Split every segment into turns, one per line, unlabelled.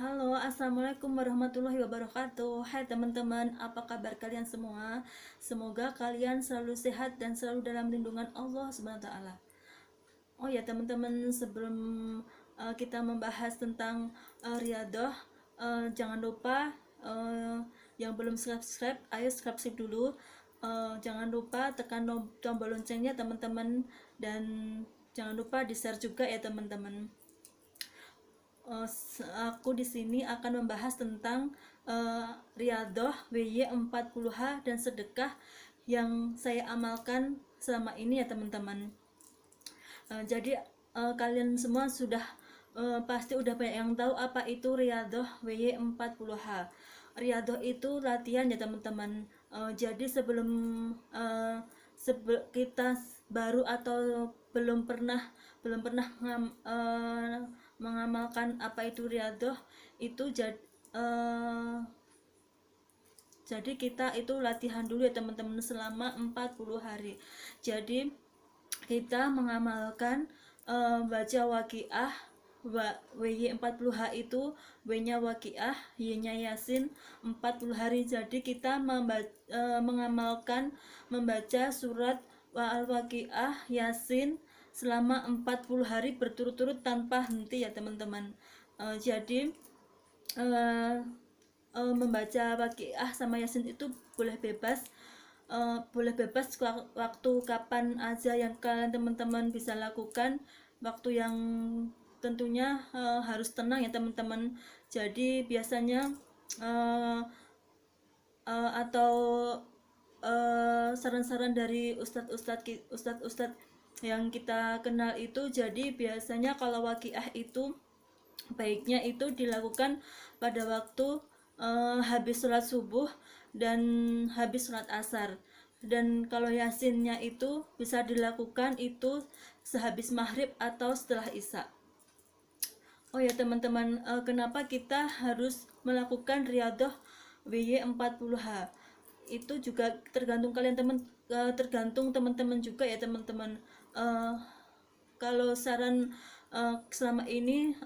Halo, assalamualaikum warahmatullahi wabarakatuh. Hai teman-teman, apa kabar kalian semua? Semoga kalian selalu sehat dan selalu dalam lindungan Allah Subhanahu wa taala. Oh ya teman-teman, sebelum kita membahas tentang riyadhah, jangan lupa yang belum subscribe, ayo subscribe dulu. Jangan lupa tekan tombol loncengnya teman-teman, dan jangan lupa di share juga ya teman-teman. Aku di sini akan membahas tentang riyadhah WY 40H dan sedekah yang saya amalkan selama ini ya teman-teman. Jadi kalian semua sudah pasti udah banyak yang tahu apa itu riyadhah WY 40H. Riyadhah itu latihan ya teman-teman. Jadi sebelum kita baru atau belum pernah mengamalkan apa itu riyadhah itu, jadi kita itu latihan dulu ya teman-teman selama 40 hari. Jadi kita mengamalkan baca waqiah. WY 40H itu W-nya waqiah, Y-nya yasin 40 hari. Jadi kita mengamalkan membaca surat al-waqiah, yasin selama 40 hari berturut-turut tanpa henti ya teman-teman. Jadi membaca waqiah sama yasin itu boleh bebas, waktu kapan aja yang kalian teman-teman bisa lakukan, waktu yang tentunya harus tenang ya teman-teman. Jadi biasanya atau saran-saran dari ustadz yang kita kenal itu, jadi biasanya kalau waqiah itu baiknya itu dilakukan pada waktu habis sholat subuh dan habis sholat asar. Dan kalau yasinnya itu bisa dilakukan itu sehabis maghrib atau setelah isya. Oh ya teman-teman, kenapa kita harus melakukan riyadhah WY 40H? Itu juga tergantung teman-teman juga ya teman-teman. Kalau saran selama ini,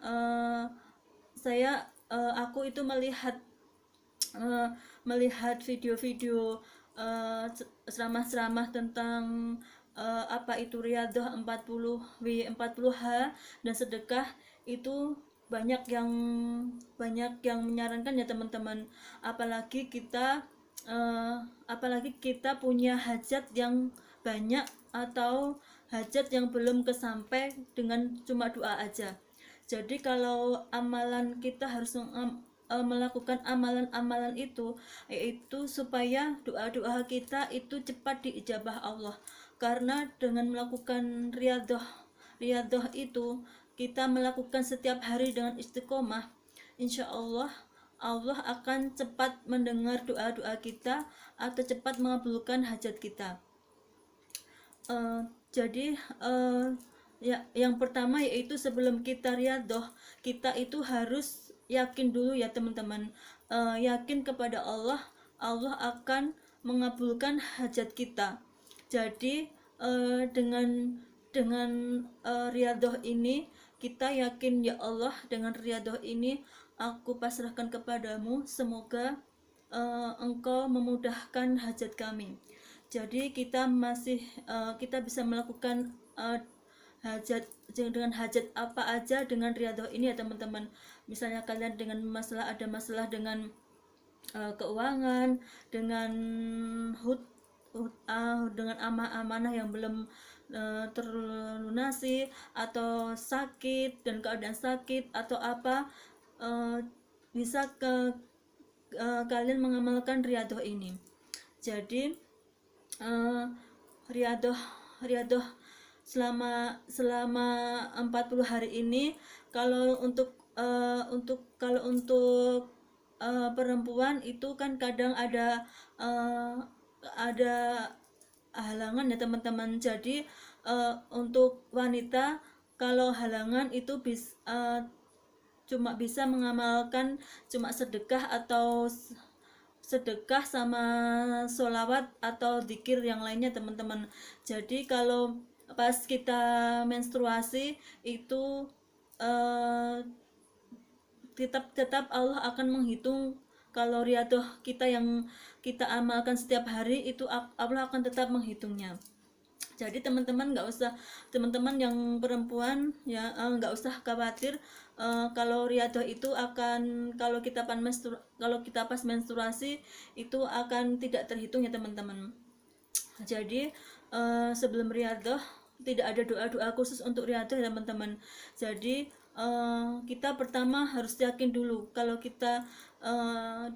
aku itu melihat video-video ceramah-ceramah tentang apa itu riyadhah 40 W 40H dan sedekah. Itu banyak yang menyarankan ya teman-teman, apalagi kita punya hajat yang banyak atau hajat yang belum kesampai dengan cuma doa aja. Jadi kalau amalan kita harus melakukan amalan-amalan itu, yaitu supaya doa-doa kita itu cepat diijabah Allah. Karena dengan melakukan riyadhah itu, kita melakukan setiap hari dengan istiqomah, insya Allah Allah akan cepat mendengar doa-doa kita atau cepat mengabulkan hajat kita. Jadi ya, yang pertama yaitu sebelum kita riyadhah, kita itu harus yakin dulu ya teman-teman. Yakin kepada Allah, Allah akan mengabulkan hajat kita. Jadi dengan riyadhah ini kita yakin, ya Allah, dengan riyadhah ini aku pasrahkan kepadamu, semoga engkau memudahkan hajat kami. Jadi kita bisa melakukan hajat dengan hajat apa aja dengan riyadhah ini ya teman-teman. Misalnya kalian ada masalah dengan keuangan, dengan dengan amanah yang belum terlunasi, atau sakit dan keadaan sakit atau apa, bisa kalian mengamalkan riyadhah ini. Jadi riyadhah riyadhah selama 40 hari ini, kalau untuk perempuan itu kan kadang ada halangan ya teman-teman. Jadi untuk wanita, kalau halangan itu cuma bisa mengamalkan cuma sedekah sama sholawat atau zikir yang lainnya teman-teman. Jadi kalau pas kita menstruasi itu tetap Allah akan menghitung. Kalau riyadhah kita yang kita amalkan setiap hari itu Allah akan tetap menghitungnya. Jadi teman-teman nggak usah, teman-teman yang perempuan ya nggak usah khawatir kalau riyadhah itu akan, kalau kita pas menstruasi itu akan tidak terhitung ya teman-teman. Jadi sebelum riyadhah tidak ada doa-doa khusus untuk riyadhah ya teman-teman. Jadi kita pertama harus yakin dulu kalau kita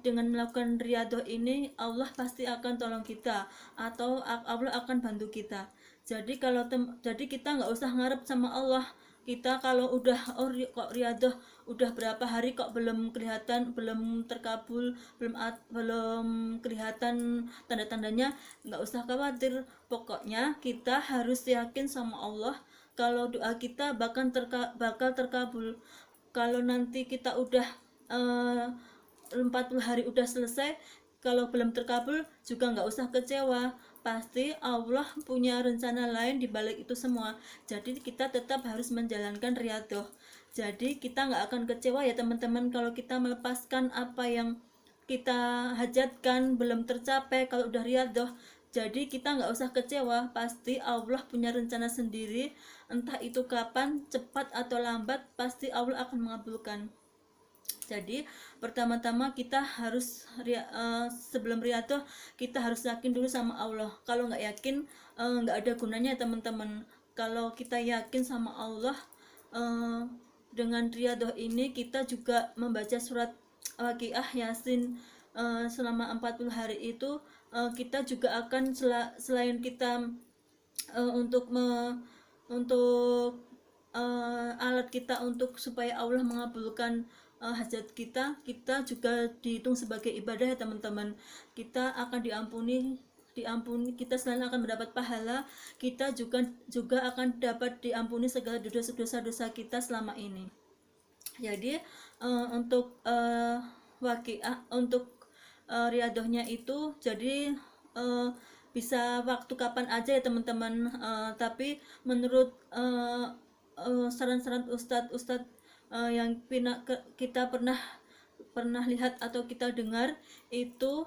dengan melakukan riyadhah ini Allah pasti akan tolong kita atau Allah akan bantu kita. Jadi jadi kita nggak usah ngarep sama Allah. Kita kalau udah kok riyadhah udah berapa hari kok belum kelihatan, belum terkabul, belum kelihatan tanda-tandanya, nggak usah khawatir. Pokoknya kita harus yakin sama Allah kalau doa kita bakal terkabul. Kalau nanti kita udah 40 hari udah selesai, kalau belum terkabul juga nggak usah kecewa, pasti Allah punya rencana lain di balik itu semua. Jadi kita tetap harus menjalankan riyadhah. Jadi kita nggak akan kecewa ya teman-teman kalau kita melepaskan apa yang kita hajatkan belum tercapai kalau udah riyadhah. Jadi kita nggak usah kecewa, pasti Allah punya rencana sendiri, entah itu kapan, cepat atau lambat, pasti Allah akan mengabulkan. Jadi pertama-tama kita harus sebelum riyadhah kita harus yakin dulu sama Allah. Kalau nggak yakin nggak ada gunanya teman-teman. Kalau kita yakin sama Allah, dengan riyadhah ini kita juga membaca surat Waqiah, Yasin selama 40 hari itu, kita juga akan selain kita untuk alat kita untuk supaya Allah mengabulkan hajat kita, kita juga dihitung sebagai ibadah ya teman-teman. Kita akan diampuni, kita selain akan mendapat pahala, kita juga akan dapat diampuni segala dosa-dosa kita selama ini. Jadi untuk Waqiah, untuk riyadhahnya itu jadi bisa waktu kapan aja ya teman-teman, tapi menurut saran-saran ustadz yang kita pernah lihat atau kita dengar itu,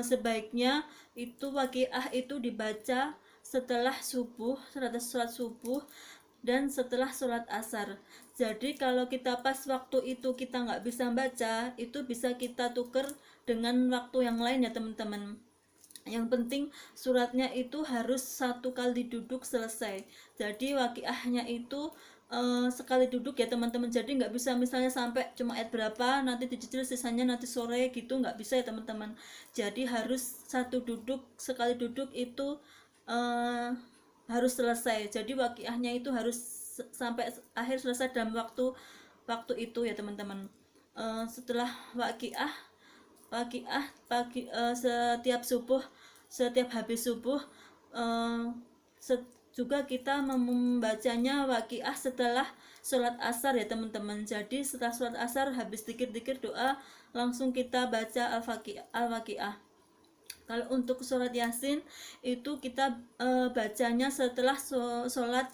sebaiknya itu Waqiah itu dibaca setelah subuh, sholat subuh dan setelah sholat asar. Jadi kalau kita pas waktu itu kita nggak bisa baca, itu bisa kita tuker dengan waktu yang lain ya teman-teman. Yang penting suratnya itu harus 1 kali duduk selesai. Jadi Waqiahnya itu sekali duduk ya teman-teman. Jadi nggak bisa misalnya sampai cuma ayat berapa nanti dicicil sisanya nanti sore gitu, nggak bisa ya teman-teman. Jadi harus sekali duduk itu harus selesai. Jadi Waqiahnya itu harus sampai akhir selesai dalam waktu itu ya teman-teman. Setelah Waqiah pagi, setiap habis subuh juga kita membacanya Waqiah setelah sholat asar ya teman-teman. Jadi setelah sholat asar habis dikir-dikir doa langsung kita baca Al-Waqiah. Kalau untuk sholat Yasin itu kita bacanya setelah sholat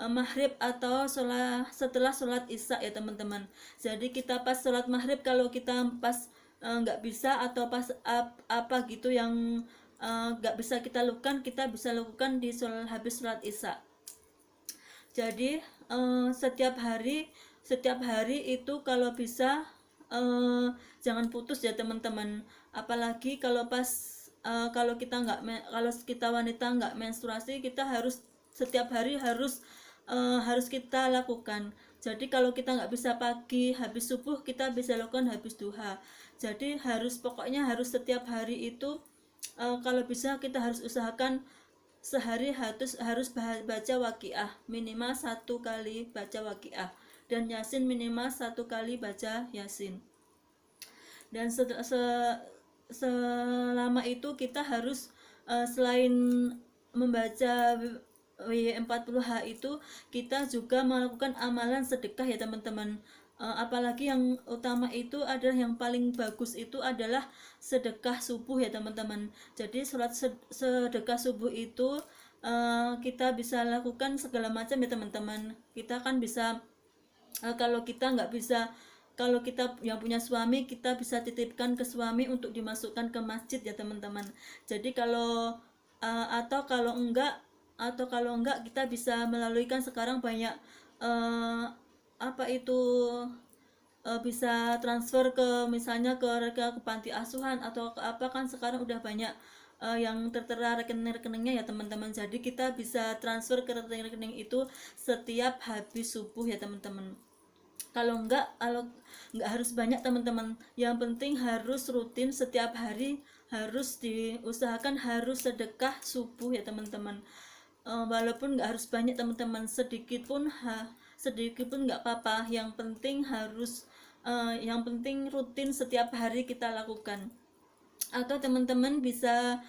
maghrib atau setelah sholat isya ya teman-teman. Jadi kita pas sholat maghrib, kalau kita pas nggak bisa atau pas apa gitu yang nggak bisa kita lakukan, kita bisa lakukan di habis sholat isya. Jadi setiap hari itu kalau bisa jangan putus ya teman-teman. Apalagi kalau kalau kita wanita nggak menstruasi, kita harus setiap hari harus kita lakukan. Jadi kalau kita nggak bisa pagi habis subuh, kita bisa lakukan habis duha. Jadi pokoknya harus setiap hari itu kalau bisa kita harus usahakan sehari harus baca Waqiah, minimal 1 kali baca Waqiah, dan Yasin minimal 1 kali baca Yasin. Dan selama itu kita harus selain membaca W40H itu, kita juga melakukan amalan sedekah ya teman-teman. Apalagi yang utama itu adalah, yang paling bagus itu adalah sedekah subuh ya teman-teman. Jadi sholat sedekah subuh itu kita bisa lakukan segala macam ya teman-teman. Kita kan bisa kalau kita nggak bisa kalau kita yang punya suami, kita bisa titipkan ke suami untuk dimasukkan ke masjid ya teman-teman. Jadi kalau atau kalau enggak kita bisa melalui, kan sekarang banyak uh, apa itu bisa transfer ke, misalnya ke panti asuhan atau ke apa, kan sekarang udah banyak yang tertera rekening-rekeningnya ya teman-teman. Jadi kita bisa transfer ke rekening-rekening itu setiap habis subuh ya teman-teman. Kalau enggak harus banyak teman-teman, yang penting harus rutin setiap hari, harus diusahakan harus sedekah subuh ya teman-teman. Walaupun nggak harus banyak teman-teman, sedikit pun nggak apa-apa, yang penting rutin setiap hari kita lakukan. Atau teman-teman bisa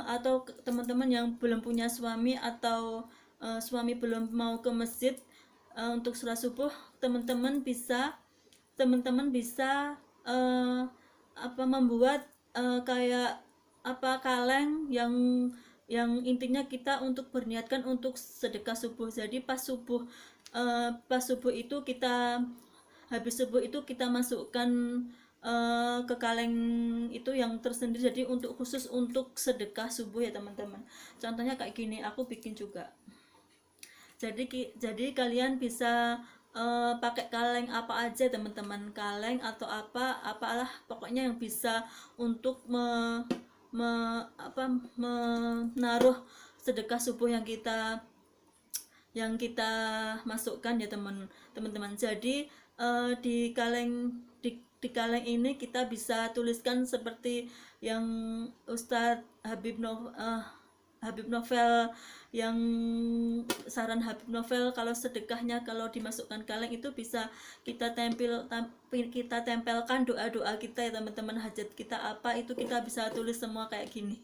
atau teman-teman yang belum punya suami, atau suami belum mau ke masjid untuk sholat subuh, teman-teman bisa membuat kayak kaleng yang intinya kita untuk berniatkan untuk sedekah subuh. Jadi pas subuh itu kita habis subuh itu kita masukkan ke kaleng itu yang tersendiri, jadi khusus untuk sedekah subuh ya teman-teman. Contohnya kayak gini, aku bikin juga. Jadi kalian bisa pakai kaleng apa aja teman-teman, kaleng atau apalah pokoknya yang bisa untuk menaruh sedekah subuh yang kita masukkan ya teman-teman. Jadi di kaleng ini kita bisa tuliskan seperti yang Ustadz Habib Novel, yang saran Habib Novel, kalau sedekahnya kalau dimasukkan kaleng itu bisa kita tempelkan doa-doa kita ya teman-teman. Hajat kita apa itu kita bisa tulis semua kayak gini.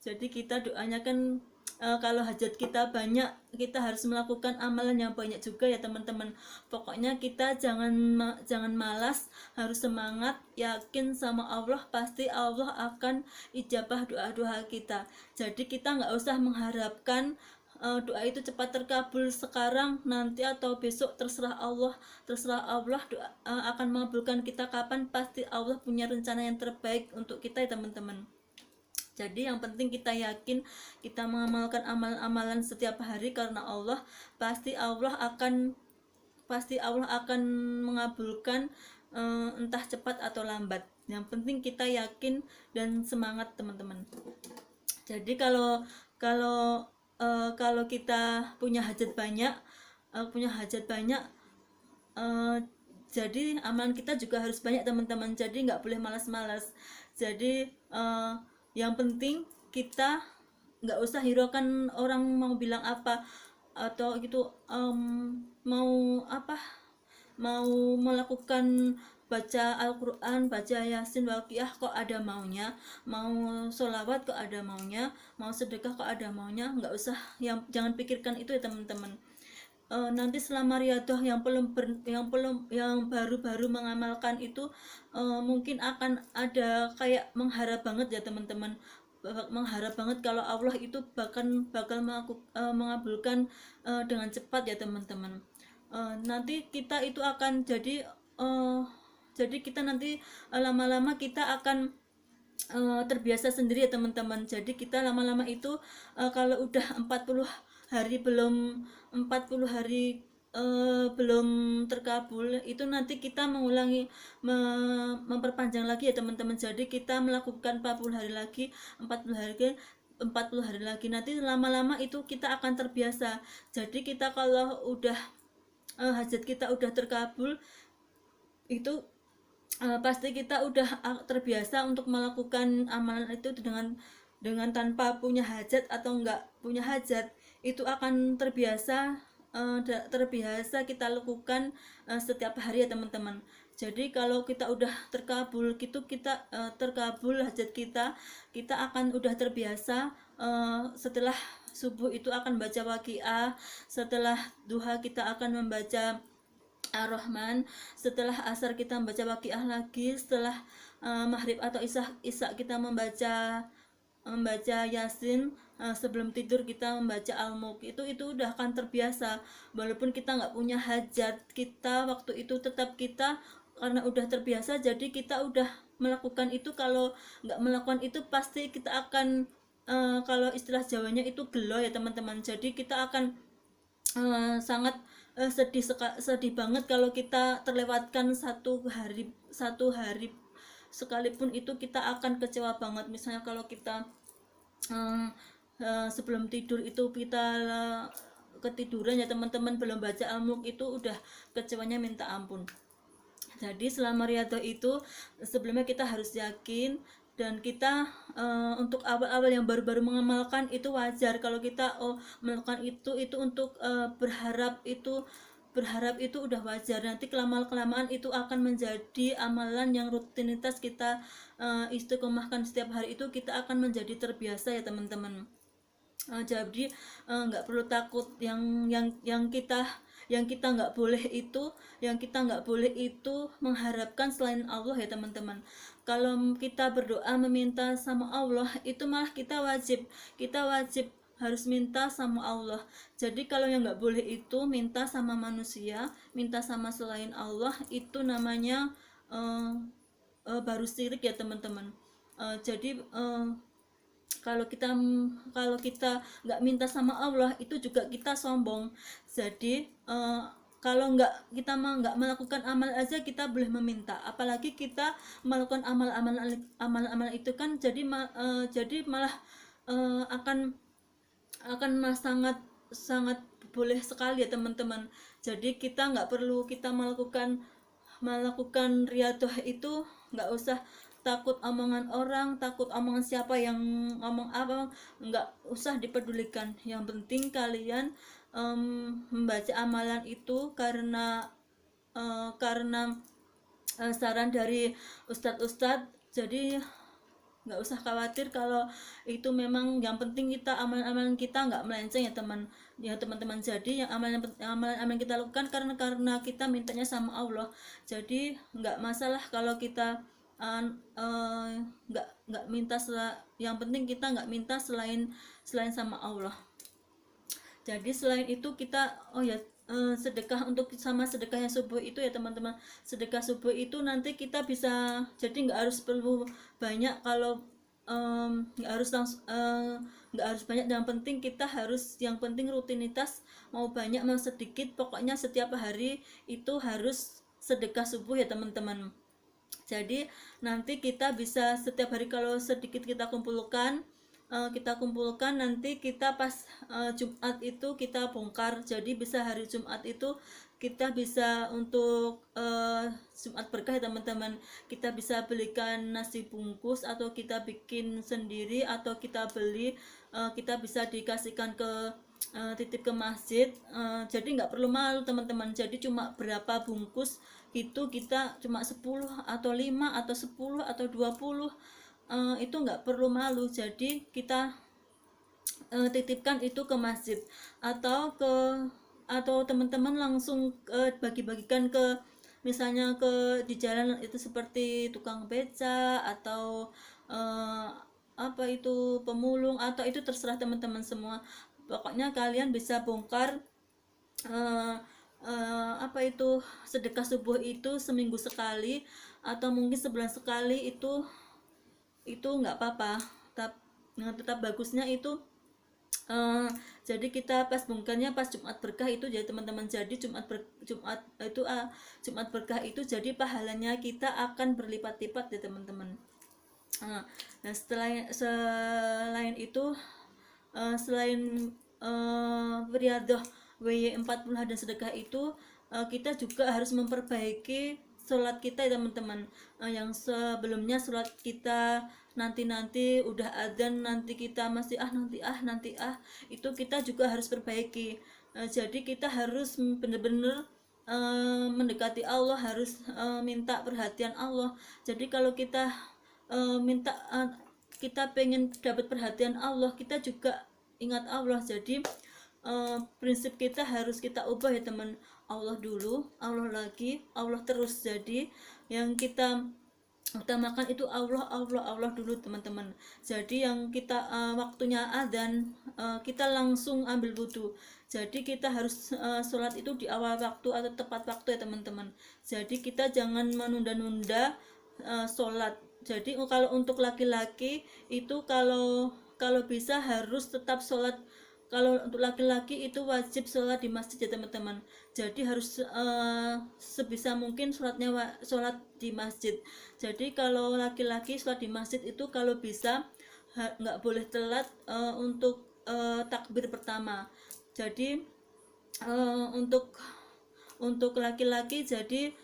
Jadi kita doanya kan kalau hajat kita banyak, kita harus melakukan amalan yang banyak juga ya teman-teman. Pokoknya kita jangan malas, harus semangat, yakin sama Allah, pasti Allah akan ijabah doa-doa kita. Jadi kita nggak usah mengharapkan doa itu cepat terkabul sekarang, nanti atau besok, terserah Allah akan mengabulkan kita kapan. Pasti Allah punya rencana yang terbaik untuk kita ya teman-teman. Jadi yang penting kita yakin, kita mengamalkan amalan-amalan setiap hari, karena Allah pasti Allah akan mengabulkan, entah cepat atau lambat. Yang penting kita yakin dan semangat teman-teman. Jadi kalau kita punya hajat banyak, jadi amalan kita juga harus banyak teman-teman. Jadi nggak boleh malas-malas. Jadi yang penting kita nggak usah hiraukan orang mau bilang apa, atau gitu mau melakukan baca Al-Quran, baca Yasin, Waqiah kok ada maunya, mau sholawat kok ada maunya, mau sedekah kok ada maunya. Nggak usah, jangan pikirkan itu ya teman-teman. Nanti selama riyadhah yang baru-baru mengamalkan itu mungkin akan ada kayak mengharap banget ya teman-teman, mengharap banget kalau Allah itu bakal mengabulkan dengan cepat ya teman-teman. Nanti kita itu akan jadi kita nanti lama-lama kita akan terbiasa sendiri ya teman-teman. Jadi kita lama-lama itu kalau udah 40 hari belum 40 hari belum terkabul, itu nanti kita memperpanjang lagi ya teman-teman. Jadi kita melakukan 40 hari lagi, 40 hari lagi, nanti lama-lama itu kita akan terbiasa. Jadi kita kalau udah hajat kita udah terkabul, itu pasti kita udah terbiasa untuk melakukan amalan itu dengan tanpa punya hajat atau enggak punya hajat, itu akan terbiasa kita lakukan setiap hari ya teman-teman. Jadi kalau kita udah terkabul gitu, terkabul hajat kita akan udah terbiasa. Setelah subuh itu akan baca Waqiah, setelah duha kita akan membaca Ar-Rahman, setelah asar kita membaca Waqiah lagi, setelah maghrib atau isya kita membaca membaca Yasin, sebelum tidur kita membaca Al-Mulk, itu udah akan terbiasa. Walaupun kita nggak punya hajat, kita waktu itu tetap kita, karena udah terbiasa, jadi kita udah melakukan itu. Kalau nggak melakukan itu pasti kita akan, kalau istilah Jawanya itu gelo ya teman-teman. Jadi kita akan sangat sedih banget kalau kita terlewatkan satu hari sekalipun, itu kita akan kecewa banget. Misalnya kalau kita sebelum tidur itu kita ketiduran ya teman-teman, belum baca Al-Mulk, itu udah kecewanya minta ampun. Jadi selama riyadhah itu sebelumnya kita harus yakin, dan kita untuk awal-awal yang baru-baru mengamalkan itu wajar kalau kita melakukan itu untuk berharap itu udah wajar. Nanti kelamaan itu akan menjadi amalan yang rutinitas kita istiqomahkan setiap hari, itu kita akan menjadi terbiasa ya teman-teman. Jadi nggak perlu takut. Yang kita nggak boleh itu mengharapkan selain Allah ya teman-teman. Kalau kita berdoa meminta sama Allah, itu malah kita wajib harus minta sama Allah. Jadi kalau yang nggak boleh itu minta sama manusia, minta sama selain Allah, itu namanya baru syirik ya teman-teman. Jadi kalau kita nggak minta sama Allah, itu juga kita sombong. Jadi kalau kita nggak melakukan amal aja kita boleh meminta, apalagi kita melakukan amal itu kan, jadi malah akan sangat sangat boleh sekali ya teman-teman. Jadi kita nggak perlu kita melakukan riyadhah itu, nggak usah takut omongan orang, takut omongan siapa yang ngomong apa, nggak usah dipedulikan. Yang penting kalian membaca amalan itu karena saran dari ustadz. Jadi nggak usah khawatir kalau itu, memang yang penting kita amalan kita nggak melenceng ya teman-teman. Jadi yang amalan kita lakukan karena kita mintanya sama Allah. Jadi nggak masalah kalau kita nggak minta yang penting kita nggak minta selain sama Allah. Jadi selain itu kita sedekah, untuk sedekahnya subuh itu ya teman-teman. Sedekah subuh itu nanti kita bisa, jadi nggak harus perlu banyak. Kalau nggak harus banyak, yang penting rutinitas, mau banyak mau sedikit, pokoknya setiap hari itu harus sedekah subuh ya teman-teman. Jadi nanti kita bisa setiap hari, kalau sedikit kita kumpulkan, nanti kita pas Jumat itu kita bongkar. Jadi bisa hari Jumat itu kita bisa untuk Jumat berkah ya teman-teman. Kita bisa belikan nasi bungkus, atau kita bikin sendiri, atau kita beli, kita bisa dikasihkan ke titip ke masjid. Jadi nggak perlu malu teman-teman. Jadi cuma berapa bungkus itu, kita cuma 10 atau 5 atau 10 atau 20, itu nggak perlu malu. Jadi kita titipkan itu ke masjid, atau teman-teman langsung bagi-bagikan ke, misalnya di jalan itu, seperti tukang beca, atau apa itu pemulung, atau itu terserah teman-teman semua. Pokoknya kalian bisa bongkar sedekah subuh itu seminggu sekali, atau mungkin sebulan sekali, itu nggak apa-apa. Tetap bagusnya itu jadi kita pas bongkarnya pas Jumat berkah itu ya teman-teman. Jadi Jumat berkah itu jadi pahalanya kita akan berlipat-lipat ya teman-teman. Nah selain itu, selain riyadhah WY40 dan sedekah itu, kita juga harus memperbaiki sholat kita ya teman-teman. Yang sebelumnya sholat kita nanti udah adzan, nanti kita masih nanti itu kita juga harus perbaiki. Jadi kita harus benar-benar mendekati Allah, harus minta perhatian Allah. Jadi kalau kita kita pengen dapat perhatian Allah, kita juga ingat Allah. Jadi prinsip kita harus kita ubah ya teman. Allah dulu, Allah lagi, Allah terus. Jadi yang kita utamakan itu Allah Allah Allah dulu teman-teman. Jadi yang kita waktunya adzan kita langsung ambil wudhu. Jadi kita harus sholat itu di awal waktu atau tepat waktu ya teman-teman. Jadi kita jangan menunda-nunda sholat. Jadi kalau untuk laki-laki itu kalau kalau bisa harus tetap sholat. Kalau untuk laki-laki itu wajib sholat di masjid ya teman-teman. Jadi harus sebisa mungkin sholat di masjid. Jadi kalau laki-laki sholat di masjid itu kalau bisa nggak boleh telat untuk takbir pertama. Jadi untuk laki-laki jadi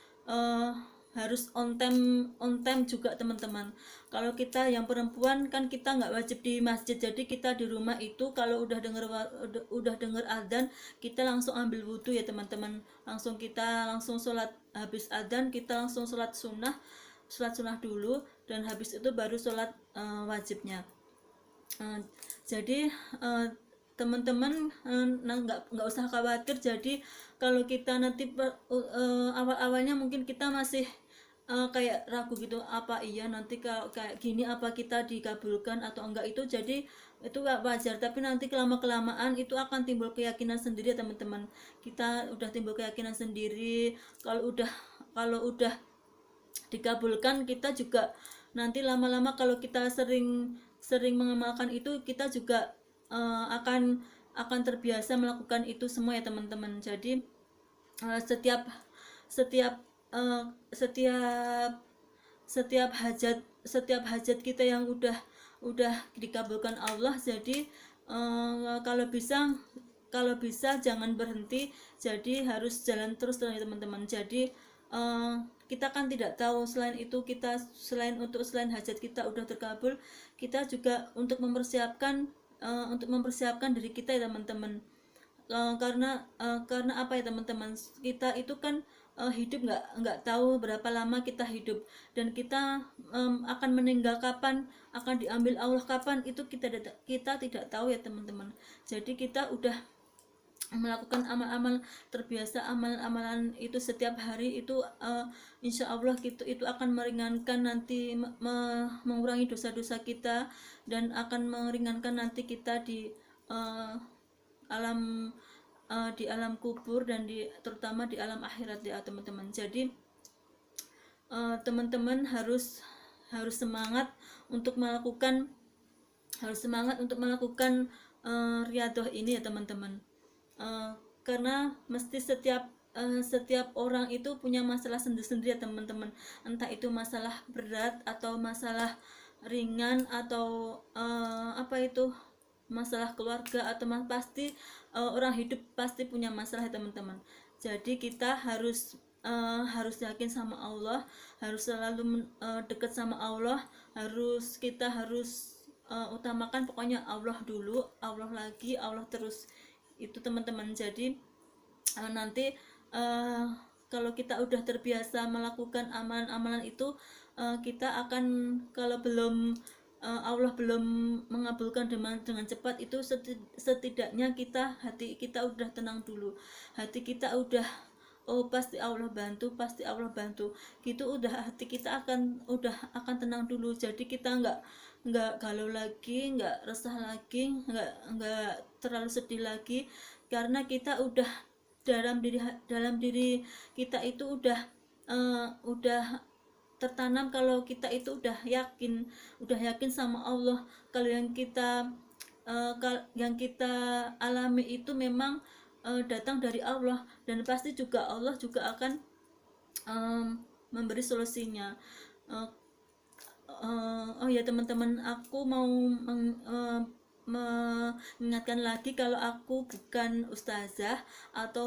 harus on time juga teman-teman. Kalau kita yang perempuan kan kita nggak wajib di masjid, jadi kita di rumah itu kalau udah denger adzan kita langsung ambil wudhu ya teman-teman, kita langsung sholat. Habis adzan kita langsung sholat sunnah dulu, dan habis itu baru sholat wajibnya. Jadi teman-teman nggak usah khawatir. Jadi kalau kita nanti awal-awalnya mungkin kita masih kayak ragu gitu, apa iya nanti kalau kayak gini apa kita dikabulkan atau enggak, itu jadi itu wajar. Tapi nanti kelamaan itu akan timbul keyakinan sendiri ya teman-teman. Kita udah timbul keyakinan sendiri, kalau udah dikabulkan kita juga nanti lama-lama kalau kita sering mengamalkan itu kita juga akan terbiasa melakukan itu semua ya teman-teman. Jadi setiap setiap setiap hajat kita yang udah dikabulkan Allah. Jadi kalau bisa jangan berhenti, jadi harus jalan terus ya teman-teman. Jadi kita kan tidak tahu selain hajat kita udah terkabul, kita juga untuk mempersiapkan diri kita ya teman-teman. Karena apa ya teman-teman, kita itu kan hidup nggak tahu berapa lama kita hidup, dan kita akan meninggal kapan, akan diambil Allah kapan, itu kita tidak tahu ya teman-teman. Jadi kita udah melakukan amal-amal, terbiasa amalan-amalan itu setiap hari itu insya Allah itu akan meringankan nanti, mengurangi dosa-dosa kita, dan akan meringankan nanti kita di alam kubur, dan terutama di alam akhirat ya teman-teman. Jadi teman-teman harus semangat untuk melakukan riyadhah ini ya teman-teman. Karena mesti setiap orang itu punya masalah sendiri-sendiri ya teman-teman. Entah itu masalah berat atau masalah ringan, atau masalah keluarga, atau pasti orang hidup pasti punya masalah ya teman-teman. Jadi kita harus yakin sama Allah, harus selalu dekat sama Allah, kita harus utamakan pokoknya Allah dulu, Allah lagi, Allah terus, itu teman-teman. Jadi nanti kalau kita udah terbiasa melakukan amalan-amalan itu, kita akan, kalau Allah belum mengabulkan dengan cepat, itu setidaknya hati kita udah tenang dulu, hati kita udah pasti Allah bantu gitu, udah hati kita akan tenang dulu. Jadi kita nggak galau lagi, nggak resah lagi, nggak terlalu sedih lagi, karena kita udah dalam diri kita itu udah tertanam kalau kita itu udah yakin sama Allah. Kalau yang kita alami itu memang datang dari Allah, dan pasti juga Allah juga akan memberi solusinya. Oh ya teman-teman, aku mau mengingatkan lagi, kalau aku bukan ustazah atau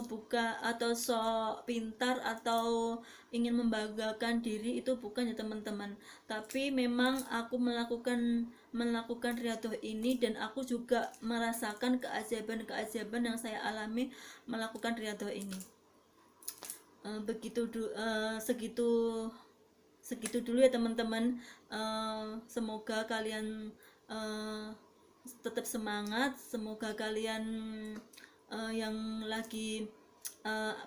sok pintar atau ingin membanggakan diri, itu bukan ya teman-teman. Tapi memang aku melakukan riyadhah ini, dan aku juga merasakan keajaiban yang saya alami melakukan riyadhah ini. Segitu dulu ya teman-teman. Semoga kalian tetap semangat, semoga kalian yang lagi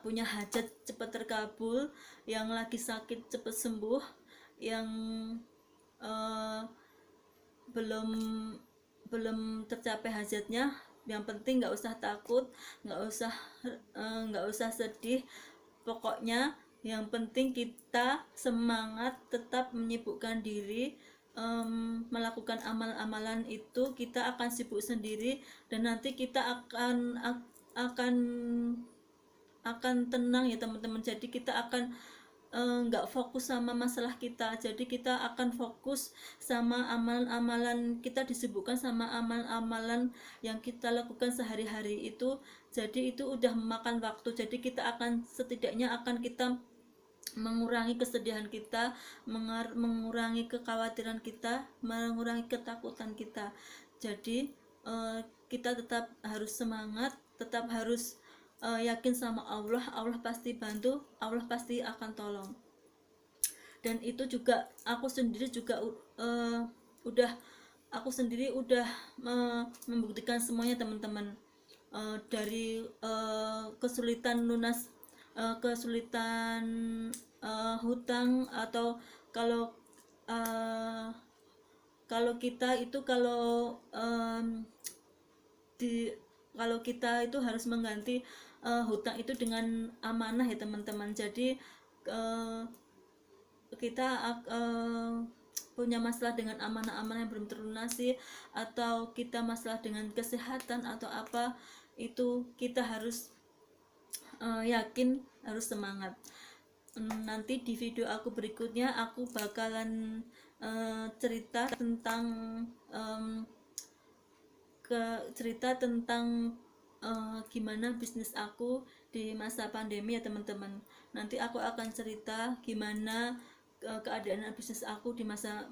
punya hajat cepat terkabul, yang lagi sakit cepat sembuh, yang uh, belum belum tercapai hajatnya, yang penting nggak usah takut, nggak usah sedih, pokoknya yang penting kita semangat, tetap menyibukkan diri, melakukan amal-amalan itu. Kita akan sibuk sendiri dan nanti kita akan tenang ya teman-teman. Jadi kita akan nggak fokus sama masalah kita, jadi kita akan fokus sama amalan-amalan kita, disibukkan sama amalan-amalan yang kita lakukan sehari-hari itu. Jadi itu udah memakan waktu, jadi kita akan setidaknya akan kita mengurangi kesedihan kita, mengurangi kekhawatiran kita, mengurangi ketakutan kita. Jadi kita tetap harus semangat, tetap harus yakin sama Allah. Allah pasti bantu, Allah pasti akan tolong. Dan itu juga aku sendiri juga udah membuktikan semuanya teman-teman. Dari kesulitan hutang, atau kalau kita itu kalau kita itu harus mengganti hutang itu dengan amanah ya teman-teman. Jadi kita punya masalah dengan amanah-amanah yang belum terlunasi, atau kita masalah dengan kesehatan atau apa, itu kita harus yakin, harus semangat. Nanti di video aku berikutnya aku bakalan cerita tentang gimana bisnis aku di masa pandemi ya teman-teman. Nanti aku akan cerita gimana keadaan bisnis aku di masa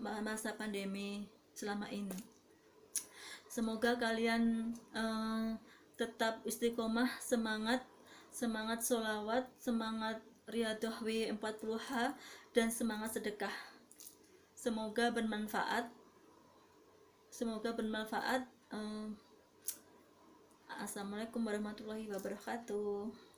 pandemi selama ini. Semoga kalian tetap istiqomah, semangat sholawat, semangat riyadhah W40H, dan semangat sedekah. Semoga bermanfaat. Assalamualaikum warahmatullahi wabarakatuh.